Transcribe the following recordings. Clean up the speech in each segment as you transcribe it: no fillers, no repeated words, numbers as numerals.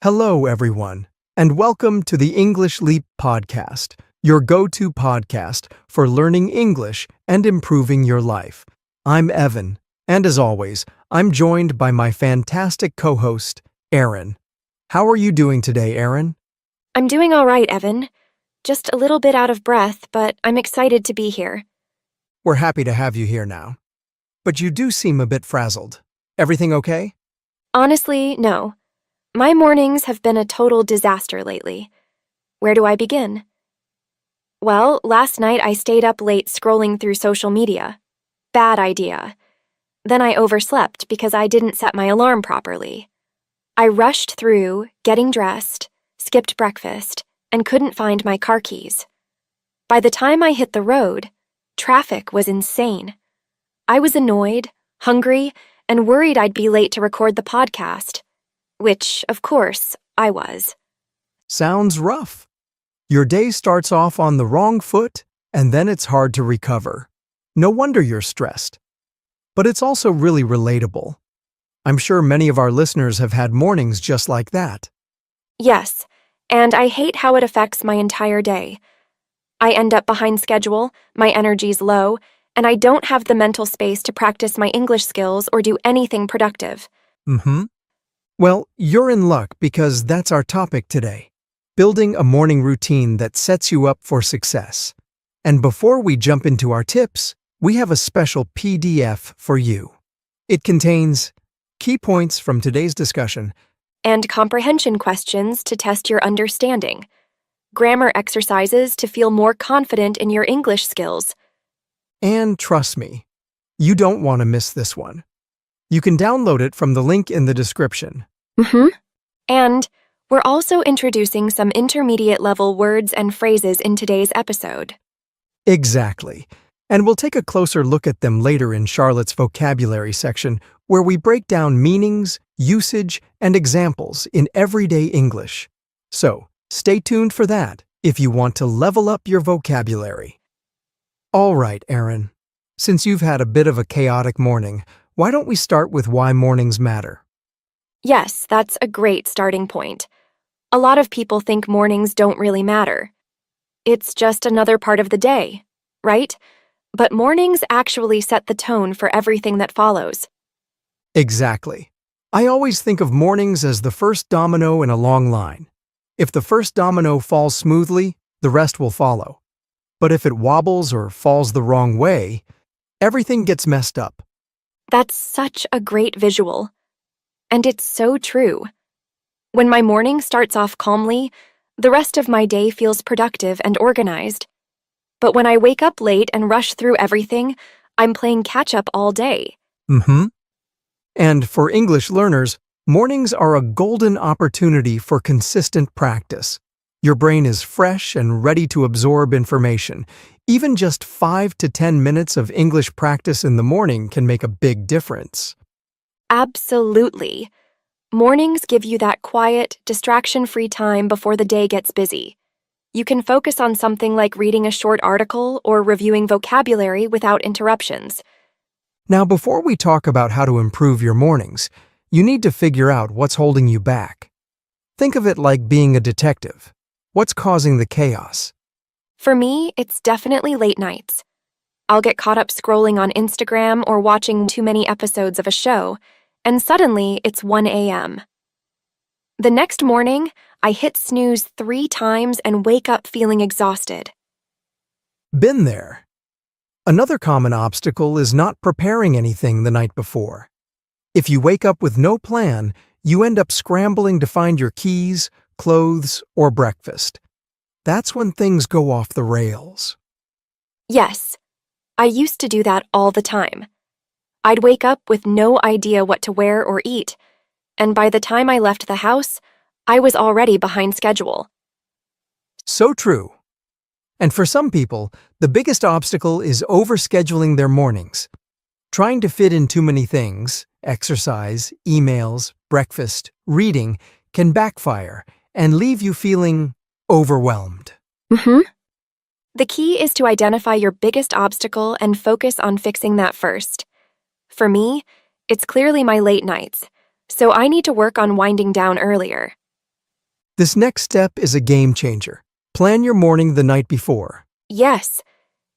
Hello, everyone, and welcome to the English Leap podcast, your go-to podcast for learning English and improving your life. I'm Evan, and as always, I'm joined by my fantastic co-host, Erin. How are you doing today, Erin? I'm doing all right, Evan. Just a little bit out of breath, but I'm excited to be here. We're happy to have you here now. But you do seem a bit frazzled. Everything okay? Honestly, no. My mornings have been a total disaster lately. Where do I begin? Well, last night I stayed up late scrolling through social media. Bad idea. Then I overslept because I didn't set my alarm properly. I rushed through, getting dressed, skipped breakfast, and couldn't find my car keys. By the time I hit the road, traffic was insane. I was annoyed, hungry, and worried I'd be late to record the podcast. Which, of course, I was. Sounds rough. Your day starts off on the wrong foot, and then it's hard to recover. No wonder you're stressed. But it's also really relatable. I'm sure many of our listeners have had mornings just like that. Yes, and I hate how it affects my entire day. I end up behind schedule, my energy's low, and I don't have the mental space to practice my English skills or do anything productive. Well, you're in luck because that's our topic today. Building a morning routine that sets you up for success. And before we jump into our tips, we have a special PDF for you. It contains key points from today's discussion And comprehension questions to test your understanding. Grammar exercises to feel more confident in your English skills. and trust me, you don't want to miss this one. You can download it from the link in the description. And we're also introducing some intermediate level words and phrases in today's episode. Exactly. And we'll take a closer look at them later in Charlotte's vocabulary section, where we break down meanings, usage, and examples in everyday English. So, stay tuned for that if you want to level up your vocabulary. All right, Erin. Since you've had a bit of a chaotic morning, why don't we start with why mornings matter? Yes, that's a great starting point. A lot of people think mornings don't really matter. It's just another part of the day, right? But mornings actually set the tone for everything that follows. Exactly. I always think of mornings as the first domino in a long line. If the first domino falls smoothly, the rest will follow. But if it wobbles or falls the wrong way, everything gets messed up. That's such a great visual. And it's so true. When my morning starts off calmly, the rest of my day feels productive and organized. But when I wake up late and rush through everything, I'm playing catch-up all day. And for English learners, mornings are a golden opportunity for consistent practice. Your brain is fresh and ready to absorb information. Even just 5 to 10 minutes of English practice in the morning can make a big difference. Absolutely. Mornings give you that quiet, distraction-free time before the day gets busy. You can focus on something like reading a short article or reviewing vocabulary without interruptions. Now, before we talk about how to improve your mornings, you need to figure out what's holding you back. Think of it like being a detective. What's causing the chaos? For me, it's definitely late nights. I'll get caught up scrolling on Instagram or watching too many episodes of a show, and suddenly it's 1 a.m. The next morning, I hit snooze 3 times and wake up feeling exhausted. Been there. Another common obstacle is not preparing anything the night before. If you wake up with no plan, you end up scrambling to find your keys, clothes, or breakfast. That's when things go off the rails. Yes, I used to do that all the time. I'd wake up with no idea what to wear or eat, and by the time I left the house, I was already behind schedule. So true. And for some people, the biggest obstacle is overscheduling their mornings. Trying to fit in too many things, exercise, emails, breakfast, reading, can backfire and leave you feeling overwhelmed. The key is to identify your biggest obstacle and focus on fixing that first. For me, it's clearly my late nights, so I need to work on winding down earlier. This next step is a game changer. Plan your morning the night before. Yes,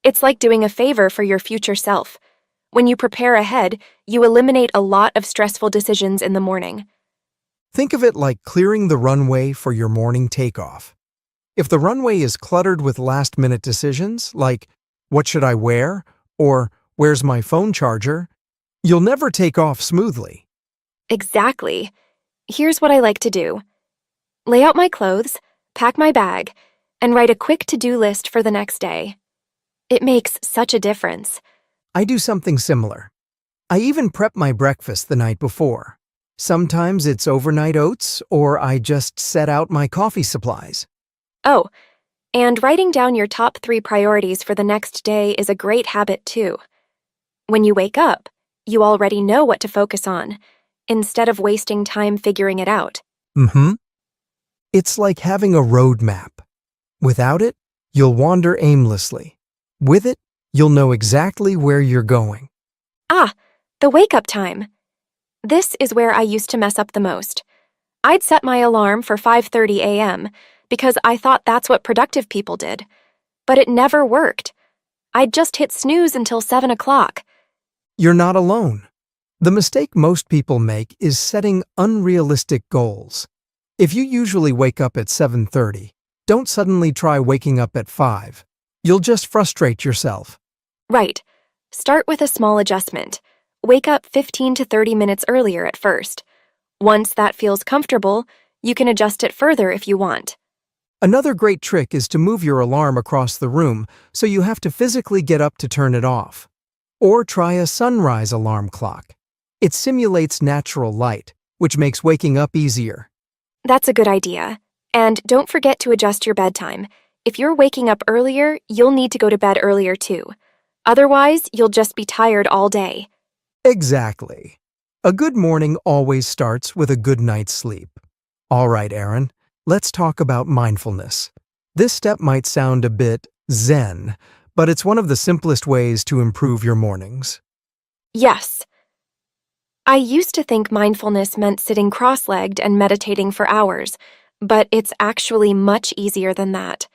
it's like doing a favor for your future self. When you prepare ahead, you eliminate a lot of stressful decisions in the morning. Think of it like clearing the runway for your morning takeoff. If the runway is cluttered with last-minute decisions, like, what should I wear? Or, where's my phone charger? You'll never take off smoothly. Exactly. Here's what I like to do. Lay out my clothes, pack my bag, and write a quick to-do list for the next day. It makes such a difference. I do something similar. I even prep my breakfast the night before. Sometimes it's overnight oats, or I just set out my coffee supplies. Oh, and writing down your top 3 priorities for the next day is a great habit too. When you wake up, you already know what to focus on, instead of wasting time figuring it out. It's like having a roadmap. Without it, you'll wander aimlessly. With it, you'll know exactly where you're going. Ah, the wake-up time. This is where I used to mess up the most. I'd set my alarm for 5:30 a.m. because I thought that's what productive people did. But it never worked. I'd just hit snooze until 7 o'clock. You're not alone. The mistake most people make is setting unrealistic goals. If you usually wake up at 7:30, don't suddenly try waking up at 5. You'll just frustrate yourself. Right. Start with a small adjustment. Wake up 15 to 30 minutes earlier at first. Once that feels comfortable, you can adjust it further if you want. Another great trick is to move your alarm across the room so you have to physically get up to turn it off. Or try a sunrise alarm clock. It simulates natural light, which makes waking up easier. That's a good idea. And don't forget to adjust your bedtime. If you're waking up earlier, you'll need to go to bed earlier too. Otherwise, you'll just be tired all day. Exactly. A good morning always starts with a good night's sleep. All right, Aaron, let's talk about mindfulness. This step might sound a bit zen, but it's one of the simplest ways to improve your mornings. Yes. I used to think mindfulness meant sitting cross-legged and meditating for hours, but it's actually much easier than that.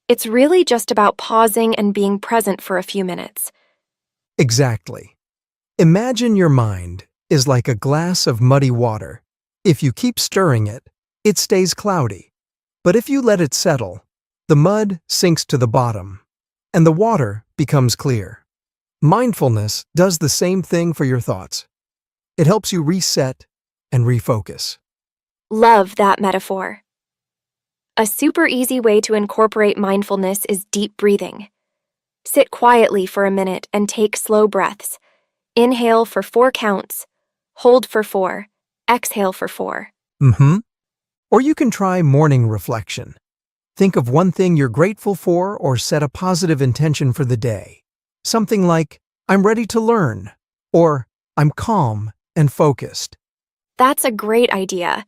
It's really just about pausing and being present for a few minutes. Exactly. Imagine your mind is like a glass of muddy water. If you keep stirring it, it stays cloudy. But if you let it settle, the mud sinks to the bottom, and the water becomes clear. Mindfulness does the same thing for your thoughts. It helps you reset and refocus. Love that metaphor. A super easy way to incorporate mindfulness is deep breathing. Sit quietly for a minute and take slow breaths. Inhale for 4 counts, hold for 4, exhale for 4. Or you can try morning reflection. Think of one thing you're grateful for or set a positive intention for the day. Something like, I'm ready to learn, or I'm calm and focused. That's a great idea.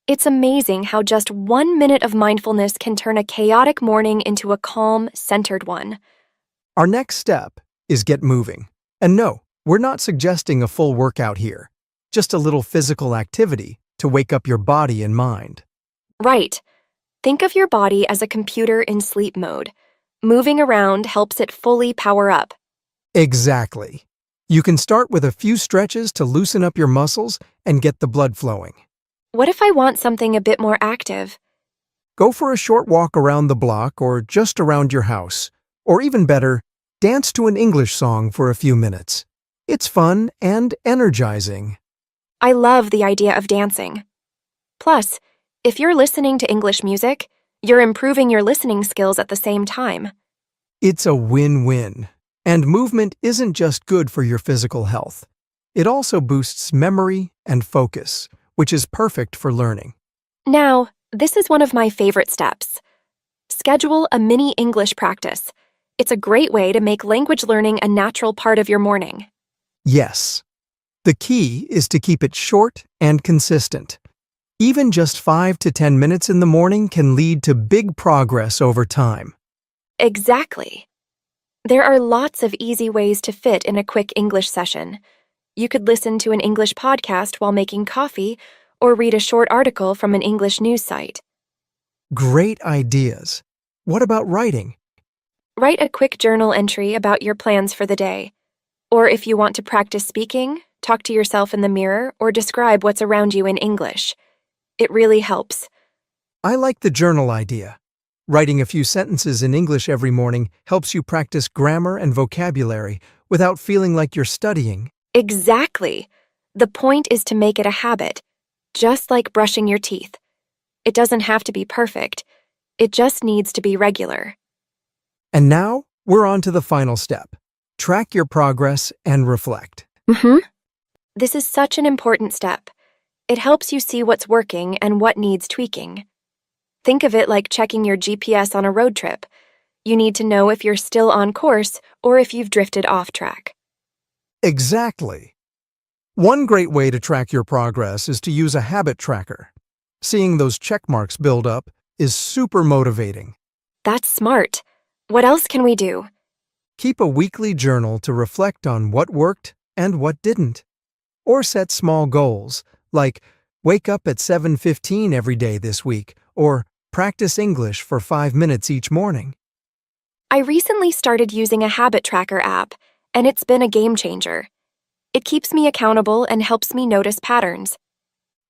It's amazing how just 1 minute of mindfulness can turn a chaotic morning into a calm, centered one. Our next step is get moving. And no, we're not suggesting a full workout here, just a little physical activity to wake up your body and mind. Right. Think of your body as a computer in sleep mode. Moving around helps it fully power up. Exactly. You can start with a few stretches to loosen up your muscles and get the blood flowing. What if I want something a bit more active? Go for a short walk around the block or just around your house. Or even better, dance to an English song for a few minutes. It's fun and energizing. I love the idea of dancing. Plus, if you're listening to English music, you're improving your listening skills at the same time. It's a win-win. And movement isn't just good for your physical health. It also boosts memory and focus, which is perfect for learning. Now, this is one of my favorite steps. Schedule a mini English practice. It's a great way to make language learning a natural part of your morning. Yes. The key is to keep it short and consistent. Even just 5 to 10 minutes in the morning can lead to big progress over time. Exactly. There are lots of easy ways to fit in a quick English session. You could listen to an English podcast while making coffee or read a short article from an English news site. Great ideas. What about writing? Write a quick journal entry about your plans for the day. Or if you want to practice speaking, talk to yourself in the mirror or describe what's around you in English. It really helps. I like the journal idea. Writing a few sentences in English every morning helps you practice grammar and vocabulary without feeling like you're studying. Exactly. The point is to make it a habit, just like brushing your teeth. It doesn't have to be perfect. It just needs to be regular. And now, we're on to the final step. Track your progress and reflect. This is such an important step. It helps you see what's working and what needs tweaking. Think of it like checking your GPS on a road trip. You need to know if you're still on course or if you've drifted off track. Exactly. One great way to track your progress is to use a habit tracker. Seeing those check marks build up is super motivating. That's smart. What else can we do? Keep a weekly journal to reflect on what worked and what didn't. Or set small goals, like wake up at 7:15 every day this week, or practice English for 5 minutes each morning. I recently started using a habit tracker app, and it's been a game changer. It keeps me accountable and helps me notice patterns.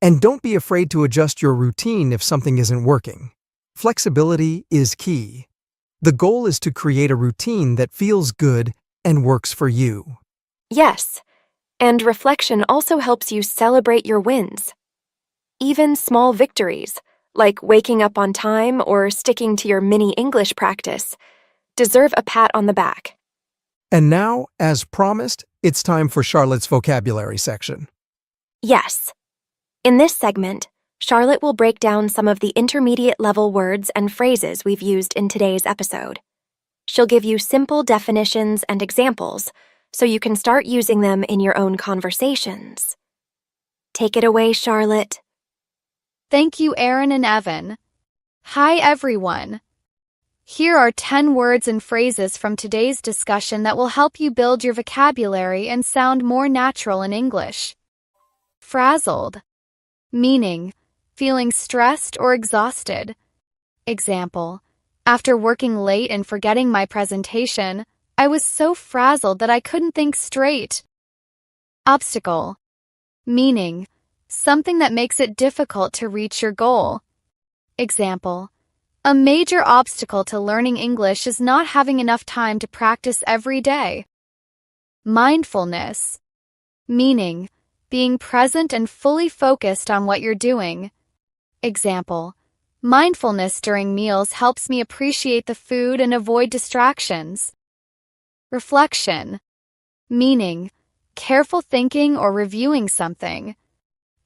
And don't be afraid to adjust your routine if something isn't working. Flexibility is key. The goal is to create a routine that feels good and works for you. Yes, and reflection also helps you celebrate your wins. Even small victories, like waking up on time or sticking to your mini English practice, deserve a pat on the back. And now, as promised, it's time for Charlotte's vocabulary section. Yes. In this segment, Charlotte will break down some of the intermediate level words and phrases we've used in today's episode. She'll give you simple definitions and examples so you can start using them in your own conversations. Take it away, Charlotte. Thank you, Erin and Evan. Hi, everyone. Here are 10 words and phrases from today's discussion that will help you build your vocabulary and sound more natural in English. Frazzled. Meaning, feeling stressed or exhausted. Example, after working late and forgetting my presentation, I was so frazzled that I couldn't think straight. Obstacle. Meaning, something that makes it difficult to reach your goal. Example, a major obstacle to learning English is not having enough time to practice every day. Mindfulness. Meaning, being present and fully focused on what you're doing. Example, mindfulness during meals helps me appreciate the food and avoid distractions. Reflection. Meaning, careful thinking or reviewing something.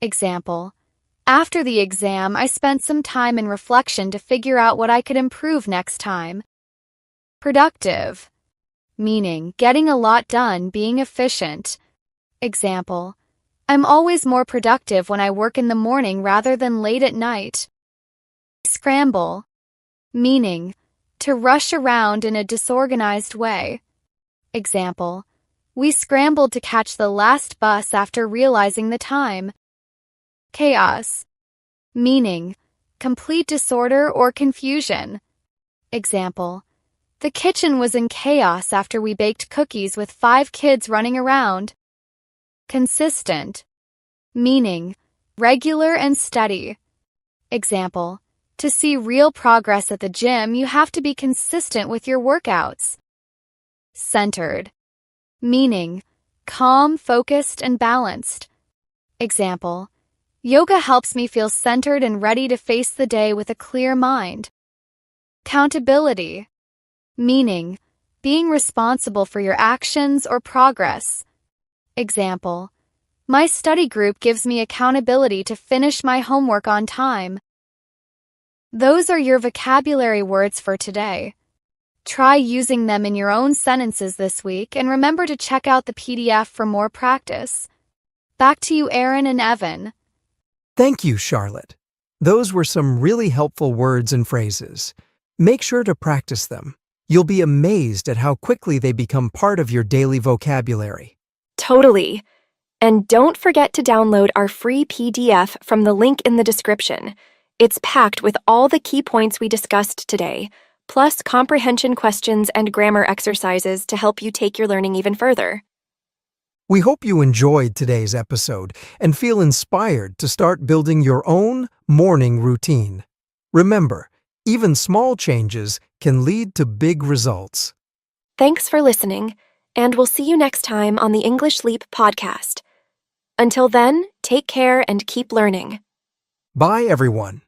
Example, after the exam, I spent some time in reflection to figure out what I could improve next time. Productive. Meaning, getting a lot done, being efficient. Example, I'm always more productive when I work in the morning rather than late at night. Scramble. Meaning, to rush around in a disorganized way. Example, we scrambled to catch the last bus after realizing the time. Chaos. Meaning, complete disorder or confusion. Example, the kitchen was in chaos after we baked cookies with 5 kids running around. Consistent. Meaning, regular and steady. Example, to see real progress at the gym, you have to be consistent with your workouts. Centered. Meaning, calm, focused, and balanced. Example, yoga helps me feel centered and ready to face the day with a clear mind. Accountability. Meaning, being responsible for your actions or progress. Example, my study group gives me accountability to finish my homework on time. Those are your vocabulary words for today. Try using them in your own sentences this week and remember to check out the PDF for more practice. Back to you, Erin and Evan. Thank you, Charlotte. Those were some really helpful words and phrases. Make sure to practice them. You'll be amazed at how quickly they become part of your daily vocabulary. Totally. And don't forget to download our free PDF from the link in the description. It's packed with all the key points we discussed today, plus comprehension questions and grammar exercises to help you take your learning even further. We hope you enjoyed today's episode and feel inspired to start building your own morning routine. Remember, even small changes can lead to big results. Thanks for listening, and we'll see you next time on the English Leap podcast. Until then, take care and keep learning. Bye, everyone.